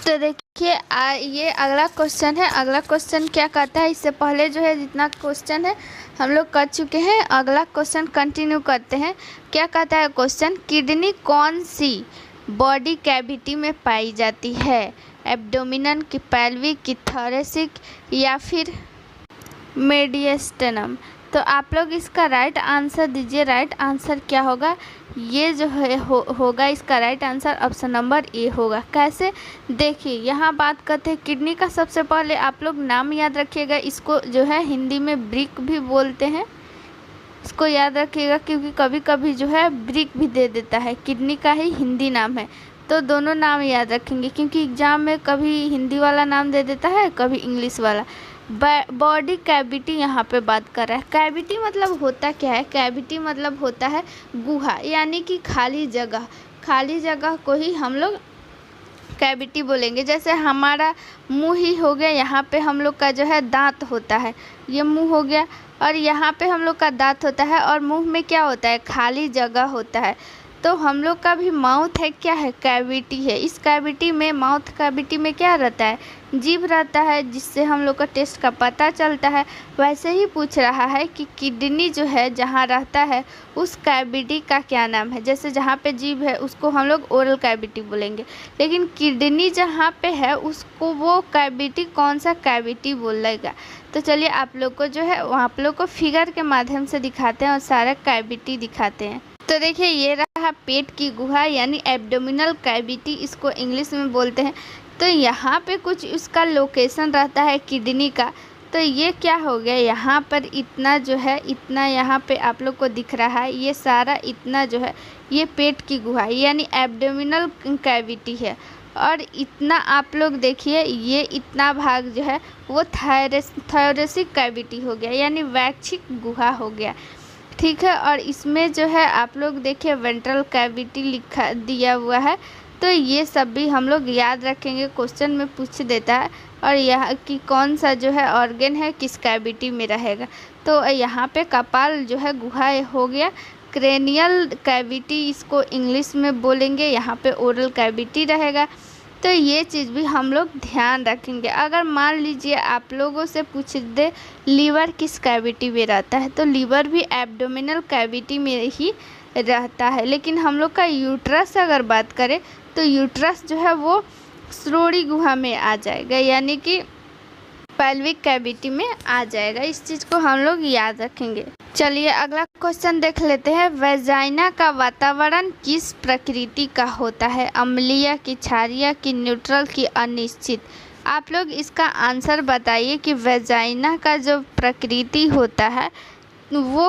तो देखिए ये अगला क्वेश्चन है। अगला क्वेश्चन क्या कहता है, इससे पहले जो है जितना क्वेश्चन है हम लोग कर चुके हैं। अगला क्वेश्चन कंटिन्यू करते हैं। क्या कहता है क्वेश्चन, किडनी कौन सी बॉडी कैविटी में पाई जाती है? एब्डोमिनल की, पेल्विक की, थोरेसिक या फिर मेडियस्टेनम? तो आप लोग इसका राइट आंसर दीजिए। राइट आंसर क्या होगा? ये जो है होगा इसका right answer option number A होगा। कैसे? देखिए यहाँ बात करते हैं किडनी का। सबसे पहले आप लोग नाम याद रखिएगा। इसको जो है हिंदी में ब्रिक भी बोलते हैं, इसको याद रखिएगा क्योंकि कभी कभी जो है ब्रिक भी दे देता है। किडनी का ही हिंदी नाम है, तो दोनों नाम याद रखेंगे क्योंकि एग्जाम में कभी हिंदी वाला नाम दे देता है, कभी इंग्लिश वाला। बॉडी कैविटी यहाँ पे बात कर रहा है। कैविटी मतलब होता क्या है? कैविटी मतलब होता है गुहा, यानी कि खाली जगह। खाली जगह को ही हम लोग कैविटी बोलेंगे। जैसे हमारा मुंह ही हो गया, यहाँ पे हम लोग का जो है दांत होता है, ये मुंह हो गया, और यहाँ पे हम लोग का दांत होता है, और मुंह में क्या होता है? खाली जगह होता है। तो हम लोग का भी माउथ है, क्या है? कैविटी है। इस कैविटी में, माउथ कैविटी में क्या रहता है? जीभ रहता है, जिससे हम लोग का टेस्ट का पता चलता है। वैसे ही पूछ रहा है कि किडनी जो है जहाँ रहता है उस कैविटी का क्या नाम है? जैसे जहाँ पे जीभ है उसको हम लोग ओरल कैविटी बोलेंगे, लेकिन किडनी जहाँ पे है उसको वो कैविटी कौन सा कैविटी बोलेगा? तो चलिए आप लोग को जो है आप लोग को फिगर के माध्यम से दिखाते हैं और सारा कैविटी दिखाते हैं। तो देखिए ये रहा पेट की गुहा, यानी एब्डोमिनल कैविटी इसको इंग्लिश में बोलते हैं। तो यहाँ पे कुछ उसका लोकेशन रहता है किडनी का। तो ये क्या हो गया, यहाँ पर इतना जो है, इतना यहाँ पे आप लोग को दिख रहा है, ये सारा इतना जो है ये पेट की गुहा यानी एब्डोमिनल कैविटी है। और इतना आप लोग देखिए, ये इतना भाग जो है वो थोरेसिक कैविटी हो गया, यानी वैक्षिक गुहा हो गया। ठीक है, और इसमें जो है आप लोग देखिए वेंट्रल कैविटी लिखा दिया हुआ है। तो ये सब भी हम लोग याद रखेंगे, क्वेश्चन में पूछ देता है। और यह कि कौन सा जो है ऑर्गन है किस कैविटी में रहेगा। तो यहाँ पे कपाल जो है गुहा हो गया। क्रेनियल कैविटी इसको इंग्लिश में बोलेंगे, यहाँ पे ओरल कैविटी रहेगा। तो ये चीज़ भी हम लोग ध्यान रखेंगे। अगर मान लीजिए आप लोगों से पूछ दे लीवर किस कैविटी में रहता है, तो लीवर भी एब्डोमिनल कैविटी में ही रहता है। लेकिन हम लोग का यूट्रस अगर बात करें तो यूट्रस जो है वो श्रोणि गुहा में आ जाएगा, यानी कि पेल्विक कैविटी में आ जाएगा। इस चीज़ को हम लोग याद रखेंगे। चलिए अगला क्वेश्चन देख लेते हैं। वेजाइना का वातावरण किस प्रकृति का होता है? अम्लीय की, क्षारीय की, न्यूट्रल की, अनिश्चित? आप लोग इसका आंसर बताइए कि वेजाइना का जो प्रकृति होता है वो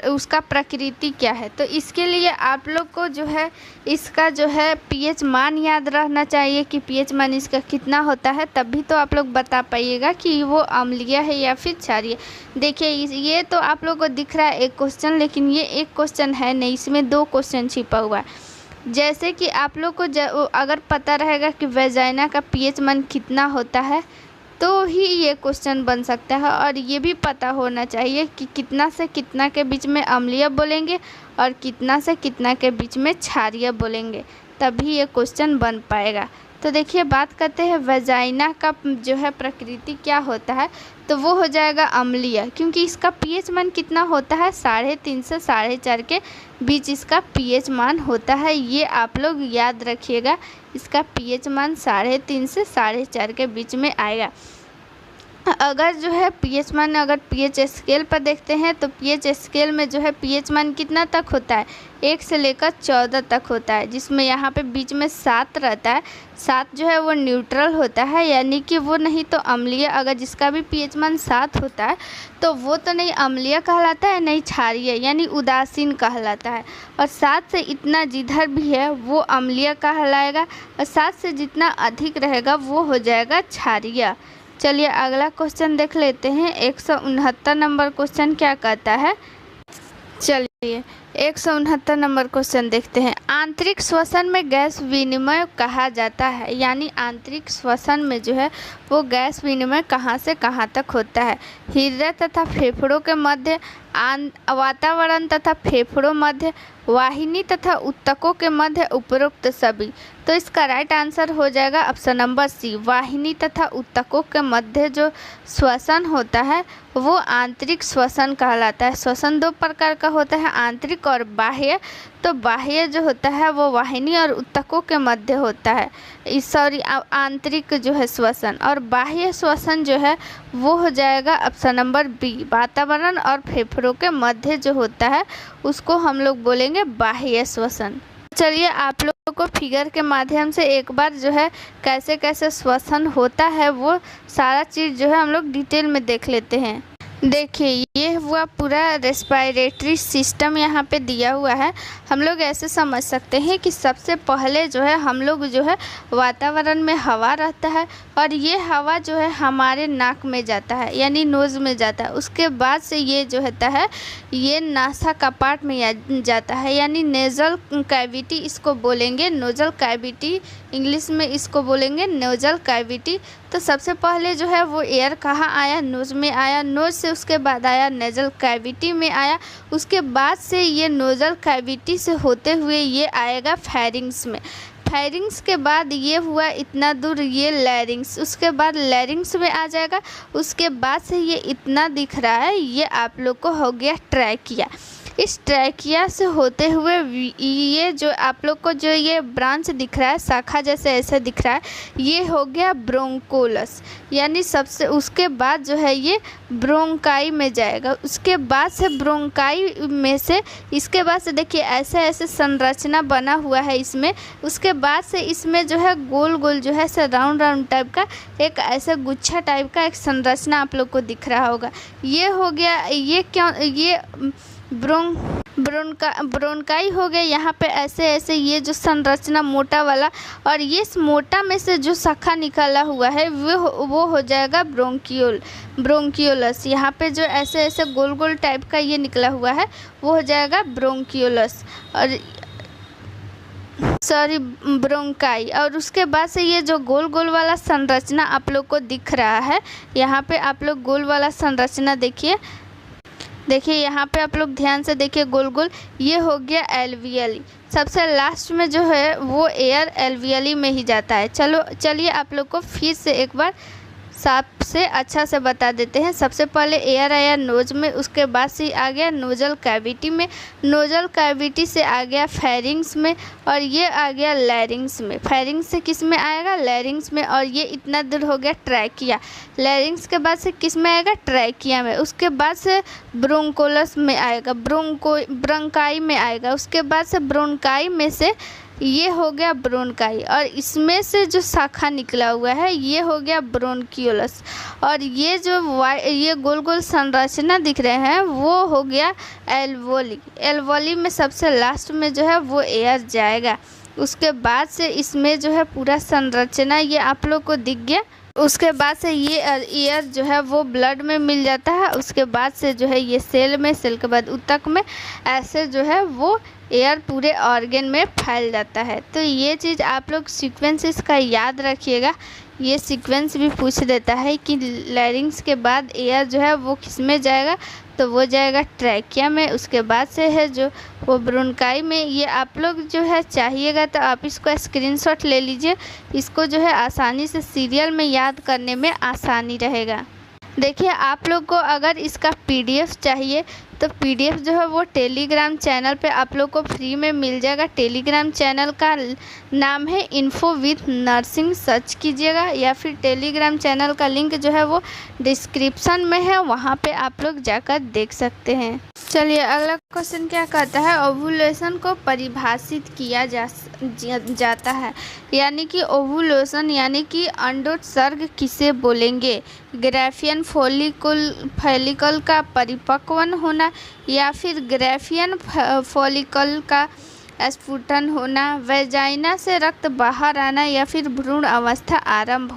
उसका प्रकृति क्या है। तो इसके लिए आप लोग को जो है इसका जो है पीएच मान याद रहना चाहिए कि पीएच मान इसका कितना होता है, तभी तो आप लोग बता पाइएगा कि वो अम्लीय है या फिर क्षारीय। देखिए ये तो आप लोग को दिख रहा है एक क्वेश्चन, लेकिन ये एक क्वेश्चन है नहीं, इसमें दो क्वेश्चन छिपा हुआ है। जैसे कि आप लोग को अगर पता रहेगा कि वेजाइना का पीएच मान कितना होता है तो ही ये क्वेश्चन बन सकता है। और ये भी पता होना चाहिए कि कितना से कितना के बीच में अम्लीय बोलेंगे और कितना से कितना के बीच में क्षारीय बोलेंगे, तभी ये क्वेश्चन बन पाएगा। तो देखिए बात करते हैं वेजाइना का जो है प्रकृति क्या होता है, तो वो हो जाएगा अम्लीय, क्योंकि इसका पीएच मान कितना होता है? 3.5 से 4.5 के बीच इसका पीएच मान होता है। ये आप लोग याद रखिएगा, इसका पीएच मान 3.5 से 4.5 के बीच में आएगा। अगर जो है पीएच मान अगर पीएच स्केल पर देखते हैं तो पीएच स्केल में जो है पीएच मान कितना तक होता है? 1 से लेकर 14 तक होता है, जिसमें यहाँ पे बीच में 7 रहता है। 7 जो है वो न्यूट्रल होता है, यानी कि वो नहीं तो अम्लीय। अगर जिसका भी पीएच मान 7 होता है तो वो तो नहीं अम्लीय कहलाता है, नहीं क्षारीय यानी उदासीन कहलाता है। और 7 से इतना जिधर भी है वो अम्लीय कहलाएगा, और 7 से जितना अधिक रहेगा वो हो जाएगा क्षारीय। चलिए अगला क्वेश्चन देख लेते हैं। 169 नंबर क्वेश्चन क्या कहता है? चलिए 169 नंबर क्वेश्चन देखते हैं। आंतरिक श्वसन में गैस विनिमय कहा जाता है, यानी आंतरिक श्वसन में जो है वो गैस विनिमय कहाँ से कहाँ तक होता है? हृदय तथा फेफड़ों के मध्य, वातावरण तथा फेफड़ों मध्य, वाहिनी तथा ऊतकों के मध्य, उपरोक्त सभी। तो इसका राइट आंसर हो जाएगा ऑप्शन नंबर सी, वाहिनी तथा ऊतकों के मध्य जो श्वसन होता है वो आंतरिक श्वसन कहलाता है। श्वसन दो प्रकार का होता है, आंतरिक और बाह्य। तो बाह्य जो होता है वो वाहिनी और ऊतकों के मध्य होता है, आंतरिक जो है श्वसन, और बाह्य श्वसन जो है वो हो जाएगा ऑप्शन नंबर बी, वातावरण और फेफड़ों के मध्य जो होता है उसको हम लोग बोलेंगे बाह्य श्वसन। चलिए आप लोगों को फिगर के माध्यम से एक बार जो है कैसे कैसे श्वसन होता है वो सारा चीज़ जो है हम लोग डिटेल में देख लेते हैं। देखिए ये हुआ पूरा रेस्पिरेटरी सिस्टम यहाँ पे दिया हुआ है। हम लोग ऐसे समझ सकते हैं कि सबसे पहले जो है हम लोग जो है वातावरण में हवा रहता है और ये हवा जो है हमारे नाक में जाता है यानी नोज़ में जाता है। उसके बाद से ये जो होता है ये नासा कपाट में जाता है यानी नेज़ल कैविटी इसको बोलेंगे, नोजल कैविटी इंग्लिश में इसको बोलेंगे नोजल कैविटी। तो सबसे पहले जो है वो एयर कहाँ आया, नोज़ में आया, नोज़ से उसके बाद आया नेज़ल कैविटी में आया, उसके बाद से ये नोज़ल कैविटी से होते हुए ये आएगा फेरिंग्स में। फेरिंग्स के बाद ये हुआ इतना दूर ये लैरिंग्स, उसके बाद लैरिंग्स में आ जाएगा, उसके बाद से ये इतना दिख रहा है ये आप लोग को हो गया ट्रैकिया। इस ट्रैकिया से होते हुए ये जो आप लोग को जो ये ब्रांच दिख रहा है शाखा जैसे ऐसे दिख रहा है ये हो गया ब्रोंकोलस यानी सबसे, उसके बाद जो है ये ब्रोंकाई में जाएगा, उसके बाद से ब्रोंकाई में से इसके बाद से देखिए ऐसे ऐसे संरचना बना हुआ है इसमें, उसके बाद से इसमें जो है गोल गोल जो है ऐसा राउंड राउंड टाइप का एक ऐसा गुच्छा टाइप का एक संरचना आप लोग को दिख रहा होगा। ये हो गया, ये क्यों, ये ब्रोंकाई हो गया। यहाँ पे ऐसे ऐसे ये जो संरचना मोटा वाला और ये इस मोटा में से जो शाखा निकला हुआ है वो हो जाएगा ब्रोंकियोलस। यहाँ पे जो ऐसे ऐसे गोल गोल टाइप का ये निकला हुआ है वो हो जाएगा ब्रोंकियोलस और ब्रोंकाई। और उसके बाद से ये जो गोल गोल वाला संरचना आप लोग को दिख रहा है यहाँ पे आप लोग गोल वाला संरचना देखिए यहाँ पे आप लोग ध्यान से देखिए गोल गोल, ये हो गया एल्वियली। सबसे लास्ट में जो है वो एयर एल्वियली में ही जाता है। चलिए आप लोग को फिर से एक बार साफ से अच्छा से बता देते हैं। सबसे पहले एयर आया नोज में, उसके बाद से आ गया नोजल कैविटी में, नोजल कैविटी से आ गया फेरिंग्स में और ये आ गया लैरिंग्स में। फेरिंग्स से किस में आएगा, लैरिंग्स में, और ये इतना दूर हो गया ट्रैकिया। लैरिंग्स के बाद से किस में आएगा, ट्रैकिया में। उसके बाद से ब्रोंकोलस में आएगा, ब्रोंकाई में आएगा। उसके बाद से ब्रोंकाई में से ये हो गया ब्रोंकाई और इसमें से जो शाखा निकला हुआ है ये हो गया ब्रोंकियोलस। और ये जो ये गोल गोल संरचना दिख रहे हैं वो हो गया एल्वोली। एल्वोली में सबसे लास्ट में जो है वो एयर जाएगा। उसके बाद से इसमें जो है पूरा संरचना ये आप लोग को दिख गया। उसके बाद से ये एयर जो है वो ब्लड में मिल जाता है। उसके बाद से जो है ये सेल में, सेल के बाद ऊतक में, ऐसे जो है वो एयर पूरे ऑर्गन में फैल जाता है। तो ये चीज़ आप लोग सीक्वेंस इसका याद रखिएगा। ये सीक्वेंस भी पूछ देता है कि लैरिंग्स के बाद एयर जो है वो किस में जाएगा, तो वो जाएगा ट्रैकिया में। उसके बाद से है जो वो ब्रोंकाई में। ये आप लोग जो है चाहिएगा तो आप इसको स्क्रीनशॉट ले लीजिए, इसको जो है आसानी से सीरियल में याद करने में आसानी रहेगा। देखिए आप लोग को अगर इसका PDF चाहिए तो PDF जो है वो टेलीग्राम चैनल पे आप लोग को फ्री में मिल जाएगा। टेलीग्राम चैनल का नाम है इन्फो विथ नर्सिंग, सर्च कीजिएगा, या फिर टेलीग्राम चैनल का लिंक जो है वो डिस्क्रिप्शन में है, वहाँ पे आप लोग जाकर देख सकते हैं। चलिए अगला क्वेश्चन क्या कहता है, ओवुलेशन को परिभाषित किया जाता है, यानी कि ओवुलेशन यानी कि अंडोत्सर्ग किसे बोलेंगे, ग्राफियन फॉलिकल का परिपक्वन होना या फिर ग्राफियन फॉलिकल का स्फुटन होना, वेजाइना से रक्त बाहर आना या फिर भ्रूण अवस्था आरंभ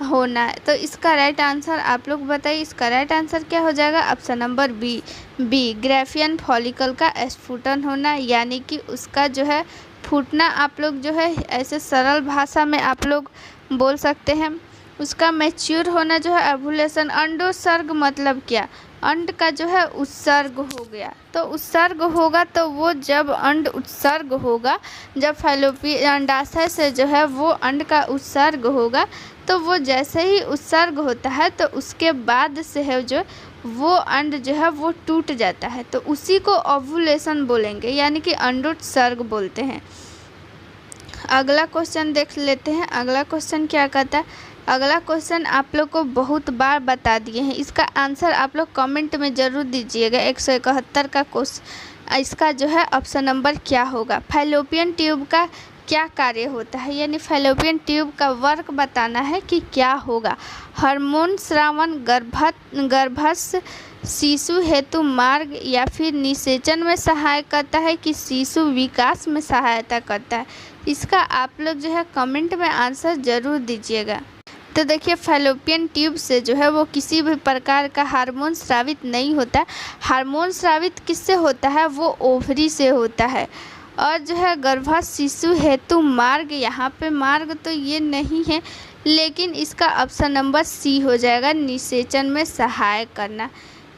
होना। तो इसका राइट आंसर आप लोग बताइए, इसका राइट आंसर क्या हो जाएगा, option number B Graafian follicle का स्फुटन होना, यानी कि उसका जो है फूटना। आप लोग जो है ऐसे सरल भाषा में आप लोग बोल सकते हैं। उसका मैच्योर होना जो है ओव्यूलेशन। अंडोत्सर्ग मतलब क्या? अंड का जो है उत्सर्ग हो गया। तो उत्सर्ग होगा तो वो जब अंड उत्सर्ग होगा, जब फैलोपियन अंडाशय से जो है वो अंड का उत्सर्ग होगा, तो वो जैसे ही उत्सर्ग होता है तो उसके बाद से है जो वो अंड जो है वो टूट जाता है, तो उसी को ओव्यूलेशन बोलेंगे, यानी कि अंडोत्सर्ग बोलते हैं। अगला क्वेश्चन देख लेते हैं। अगला क्वेश्चन क्या कहता है? अगला क्वेश्चन आप लोग को बहुत बार बता दिए हैं, इसका आंसर आप लोग कमेंट में ज़रूर दीजिएगा। 171 का क्वेश्चन, इसका जो है ऑप्शन नंबर क्या होगा? फैलोपियन ट्यूब का क्या कार्य होता है, यानी फैलोपियन ट्यूब का वर्क बताना है कि क्या होगा। हार्मोन स्रावन, गर्भस्थ शिशु हेतु मार्ग या फिर निषेचन में सहायता करता है कि शिशु विकास में सहायता करता है? इसका आप लोग जो है कमेंट में आंसर ज़रूर दीजिएगा। तो देखिए, फैलोपियन ट्यूब से जो है वो किसी भी प्रकार का हार्मोन स्रावित नहीं होता। हार्मोन स्रावित किससे होता है? वो ओवरी से होता है। और जो है गर्भस्थ शिशु हेतु मार्ग, यहाँ पे मार्ग तो ये नहीं है, लेकिन इसका ऑप्शन नंबर सी हो जाएगा, निषेचन में सहाय करना।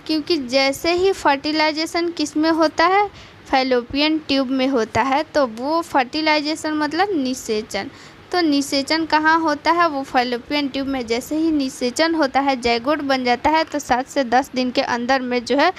क्योंकि जैसे ही फर्टिलाइजेशन किस में होता है? फैलोपियन ट्यूब में होता है, तो वो फर्टिलाइजेशन मतलब निषेचन। तो निषेचन कहाँ होता है? वो फैलोपियन ट्यूब में। जैसे ही निषेचन होता है, जाइगोट बन जाता है, तो 7 से 10 दिन के अंदर में जो है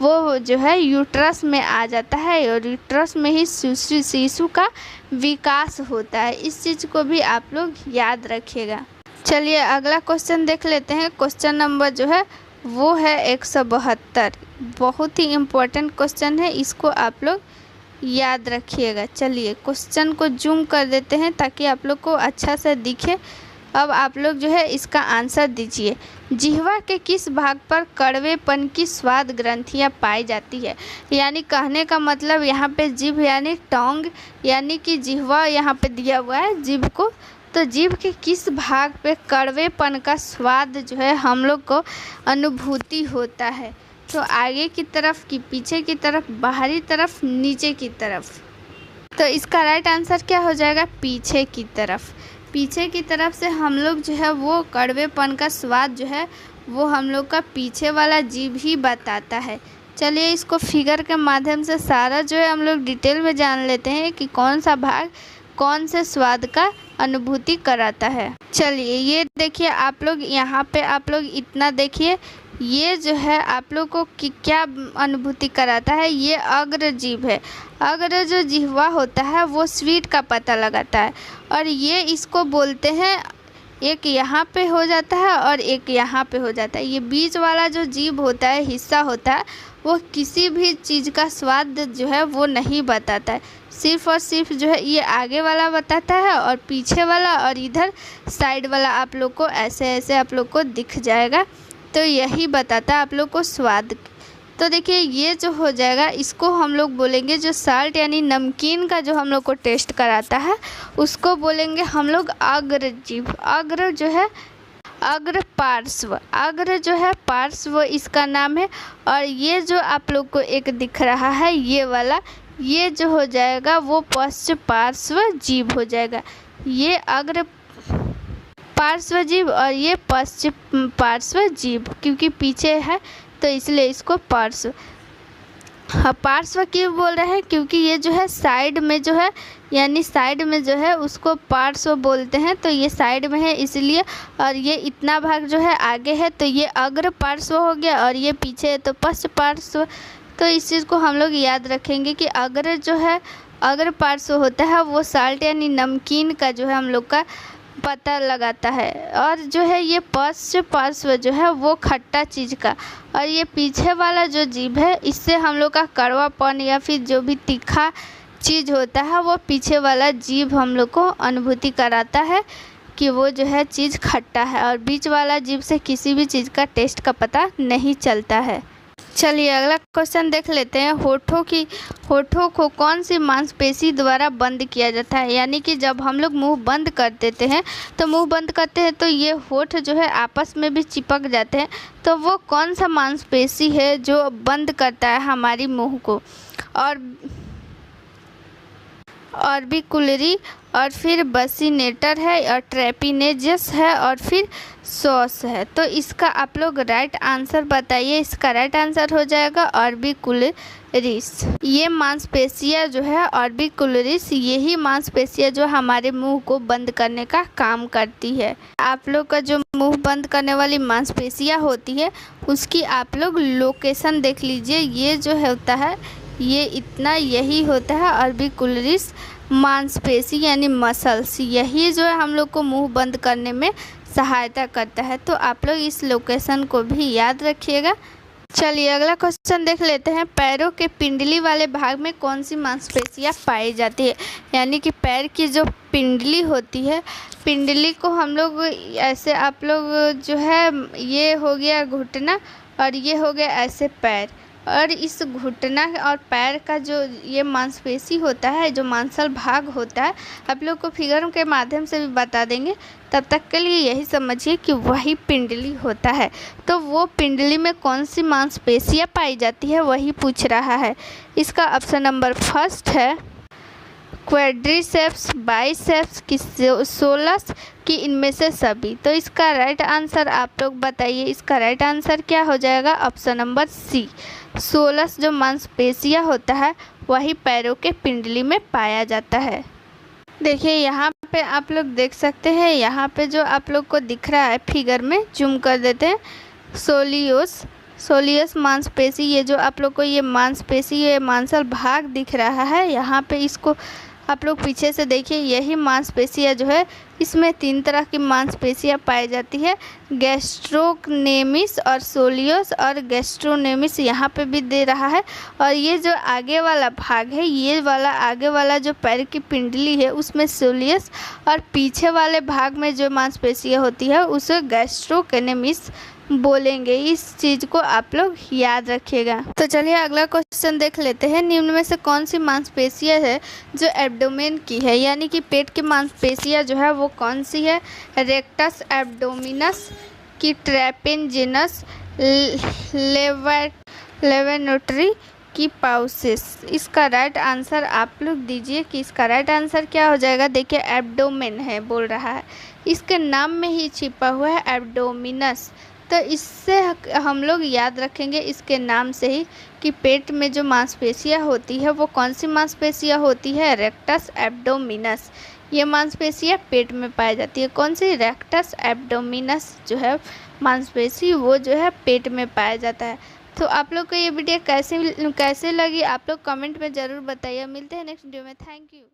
वो जो है यूट्रस में आ जाता है, और यूट्रस में ही शिशु का विकास होता है। इस चीज़ को भी आप लोग याद रखिएगा। चलिए अगला क्वेश्चन देख लेते हैं। क्वेश्चन नंबर जो है वो है 172। बहुत ही इम्पोर्टेंट क्वेश्चन है, इसको आप लोग याद रखिएगा। चलिए क्वेश्चन को जूम कर देते हैं ताकि आप लोग को अच्छा से दिखे। अब आप लोग जो है इसका आंसर दीजिए। जिह्वा के किस भाग पर कड़वेपन की स्वाद ग्रंथियाँ पाई जाती है? यानी कहने का मतलब यहाँ पे जीभ यानी टोंग, यानी कि जिह्वा यहाँ पे दिया हुआ है जीभ को, तो जीभ के किस भाग पे कड़वेपन का स्वाद जो है हम लोग को अनुभूति होता है? तो आगे की तरफ कि पीछे की तरफ, बाहरी तरफ, नीचे की तरफ? तो इसका राइट आंसर क्या हो जाएगा? पीछे की तरफ। पीछे की तरफ से हम लोग जो है वो कड़वेपन का स्वाद जो है वो हम लोग का पीछे वाला जीभ ही बताता है। चलिए इसको फिगर के माध्यम से सारा जो है हम लोग डिटेल में जान लेते हैं कि कौन सा भाग कौन से स्वाद का अनुभूति कराता है। चलिए ये देखिए आप लोग, यहाँ पे आप लोग इतना देखिए, ये जो है आप लोग को क्या अनुभूति कराता है? ये अग्र जीभ है। अग्र जो जिह्वा होता है वो स्वीट का पता लगाता है, और ये इसको बोलते हैं, एक यहाँ पे हो जाता है और एक यहाँ पे हो जाता है। ये बीच वाला जो जीभ होता है, हिस्सा होता है, वो किसी भी चीज़ का स्वाद जो है वो नहीं बताता है। सिर्फ और सिर्फ जो है ये आगे वाला बताता है, और पीछे वाला और इधर साइड वाला आप लोग को ऐसे ऐसे आप लोग को दिख जाएगा। तो यही बताता है आप लोग को स्वाद। तो देखिए ये जो हो जाएगा, इसको हम लोग बोलेंगे जो साल्ट यानी नमकीन का जो हम लोग को टेस्ट कराता है, उसको बोलेंगे हम लोग अग्र जीभ। अग्र जो है अग्र पार्श्व, अग्र जो है पार्श्व इसका नाम है। और ये जो आप लोग को एक दिख रहा है ये वाला, ये जो हो जाएगा वो पश्च पार्श्व जीभ हो जाएगा। ये अग्र पार्श्व जीभ और ये पश्चिम पार्श्व जीभ, क्योंकि पीछे है तो इसलिए इसको पार्श्व। पार्श्व क्यों बोल रहे हैं? क्योंकि ये जो है साइड में जो है, यानी साइड में जो है उसको पार्श्व बोलते हैं, तो ये साइड में है इसलिए। और ये इतना भाग जो है आगे है तो ये अग्र पार्श्व हो गया, और ये पीछे है तो पश्च पार्श्व। तो इस चीज़ को हम लोग याद रखेंगे कि अग्र जो है अग्र पार्श्व होता है वो साल्ट यानी नमकीन का जो है हम लोग का पता लगाता है। और जो है ये पश्च पार्श्व जो है वो खट्टा चीज़ का, और ये पीछे वाला जो जीभ है इससे हम लोग का कड़वापन या फिर जो भी तीखा चीज़ होता है वो पीछे वाला जीभ हम लोग को अनुभूति कराता है कि वो जो है चीज़ खट्टा है, और बीच वाला जीभ से किसी भी चीज़ का टेस्ट का पता नहीं चलता है। चलिए अगला क्वेश्चन देख लेते हैं। होठों को कौन सी मांसपेशी द्वारा बंद किया जाता है? यानी कि जब हम लोग मुंह बंद कर देते हैं तो मुंह बंद करते हैं तो ये होठ जो है आपस में भी चिपक जाते हैं, तो वो कौन सा मांसपेशी है जो बंद करता है हमारी मुंह को? और ऑर्बिकुलरी, और फिर बसिनेटर है, और ट्रेपिनेजस है, और फिर सॉस है। तो इसका आप लोग राइट आंसर बताइए। इसका राइट आंसर हो जाएगा ऑर्बिकुलरिस। ये मांसपेशियाँ जो है ऑर्बिकुलरिस, यही मांसपेशियाँ जो हमारे मुंह को बंद करने का काम करती है। आप लोग का जो मुंह बंद करने वाली मांसपेशियाँ होती है उसकी आप लोग लोकेशन देख लीजिए। ये जो होता है ये इतना, यही होता है ऑर्बिकुलरिस मांसपेशी यानी मसल्स। यही जो है हम लोग को मुंह बंद करने में सहायता करता है। तो आप लोग इस लोकेशन को भी याद रखिएगा। चलिए अगला क्वेश्चन देख लेते हैं। पैरों के पिंडली वाले भाग में कौन सी मांसपेशियाँ पाई जाती है? यानी कि पैर की जो पिंडली होती है, पिंडली को हम लोग ऐसे, आप लोग जो है ये हो गया घुटना और ये हो गया ऐसे पैर, और इस घुटना और पैर का जो ये मांसपेशी होता है, जो मांसल भाग होता है, आप लोग को फिगर के माध्यम से भी बता देंगे। तब तक के लिए यही समझिए कि वही पिंडली होता है। तो वो पिंडली में कौन सी मांसपेशियाँ पाई जाती है वही पूछ रहा है। इसका ऑप्शन नंबर फर्स्ट है क्वाड्रिसेप्स, बाइसेप्स की, सोलस की, इनमें से सभी। तो इसका राइट आंसर आप लोग बताइए। इसका राइट आंसर क्या हो जाएगा? ऑप्शन नंबर सी, सोलस जो मांसपेशियाँ होता है वही पैरों के पिंडली में पाया जाता है। देखिए यहाँ पे आप लोग देख सकते हैं, यहाँ पे जो आप लोग को दिख रहा है फिगर में, जूम कर देते हैं, सोलियस मांसपेशी। ये जो आप लोग को ये मांसपेशी, ये मांसल भाग दिख रहा है, यहाँ पे इसको आप लोग पीछे से देखिए। यही मांसपेशियाँ जो है, इसमें 3 तरह की मांसपेशियाँ पाई जाती है, गैस्ट्रोनेमिस और सोलियस और गैस्ट्रोनेमिस यहाँ पे भी दे रहा है। और ये जो आगे वाला भाग है, ये वाला आगे वाला जो पैर की पिंडली है उसमें सोलियस, और पीछे वाले भाग में जो मांसपेशियाँ होती है उसे गैस्ट्रोनेमिस बोलेंगे। इस चीज़ को आप लोग याद रखिएगा। तो चलिए अगला क्वेश्चन देख लेते हैं। निम्न में से कौन सी मांसपेशियाँ है जो एब्डोमेन की है? यानी कि पेट की मांसपेशियाँ जो है वो कौन सी है? रेक्टस एब्डोमिनस की, ट्रैपेजिनस, लेवेनोट्री की, पाउसिस। इसका राइट आंसर आप लोग दीजिए कि इसका राइट आंसर क्या हो जाएगा। देखिए एब्डोमेन है बोल रहा है, इसके नाम में ही छिपा हुआ है एब्डोमिनस। तो इससे हम लोग याद रखेंगे इसके नाम से ही कि पेट में जो मांसपेशियाँ होती है वो कौन सी मांसपेशियाँ होती है? Rectus abdominis. ये मांसपेशियाँ पेट में पाई जाती है। कौन सी? रेक्टस एब्डोमिनस जो है मांसपेशी, वो जो है पेट में पाया जाता है। तो आप लोग को ये वीडियो कैसे लगी आप लोग कमेंट में ज़रूर बताइए। मिलते हैं नेक्स्ट वीडियो में। Thank you.